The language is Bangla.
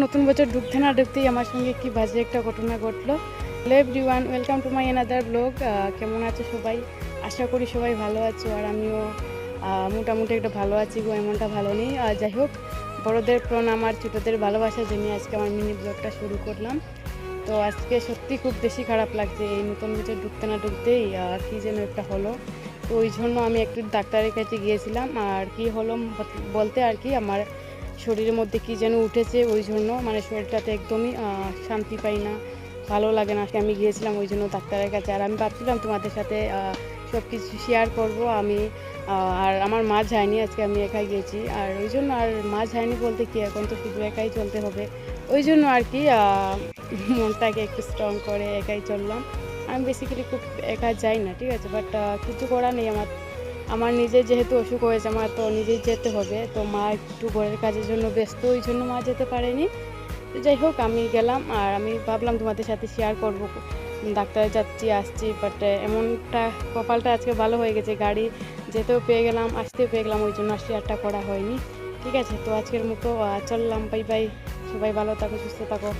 নতুন বছর ঢুকতে না ঢুকতেই আমার সঙ্গে কি বাজে একটা ঘটনা ঘটলো। Hello everyone, welcome to my another blog. কেমন আছো সবাই? আশা করি সবাই ভালো আছো, আর আমিও মোটামুটি একটা ভালো আছি গো, এমনটা ভালো নেই। যাই হোক, বড়োদের প্রণাম আর ছোটোদের ভালোবাসা জানিয়ে আজকে আমার মিনি ব্লগটা শুরু করলাম। তো আজকে সত্যি খুব বেশি খারাপ লাগছে, এই নতুন বছর ঢুকতে না ঢুকতেই কী যেন একটা হলো। তো ওই জন্য আমি একটু ডাক্তারের কাছে গিয়েছিলাম। আর কি হলো বলতে আর কি, আমার শরীরের মধ্যে কী যেন উঠেছে, ওই জন্য মানে শরীরটাতে একদমই শান্তি পাই না, ভালো লাগে না। আমি গিয়েছিলাম ওই জন্য ডাক্তারের কাছে। আর আমি ভাবছিলাম তোমাদের সাথে সব কিছু শেয়ার করব আমি। আর আমার মা যায়নি, আজকে আমি একাই গিয়েছি। আর ওই জন্য, আর মা যায়নি বলতে কি, এখন তো শুধু একাই চলতে হবে, ওই জন্য আর কি মনটাকে একটু স্ট্রং করে একাই চললাম। আমি বেসিক্যালি খুব একা যাই না, ঠিক আছে, বাট কিছু করার নেই। আমার নিজের যেহেতু অসুখ হয়েছে, আমার তো নিজেই যেতে হবে। তো মা একটু ঘরের কাজের জন্য ব্যস্ত, ওই জন্য মা যেতে পারেনি। তো যাই হোক, আমি গেলাম। আর আমি ভাবলাম তোমাদের সাথে শেয়ার করব, ডাক্তারে যাচ্ছি আসছি, বাট এমনটা কপালটা আজকে ভালো হয়ে গেছে, গাড়ি যেতেও পেয়ে গেলাম, আসতেও পেয়ে গেলাম, ওই জন্য আর শেয়ারটা করা হয়নি। ঠিক আছে, তো আজকের মতো চললাম, বাই বাই। সবাই ভালো থাকো, সুস্থ থাকো।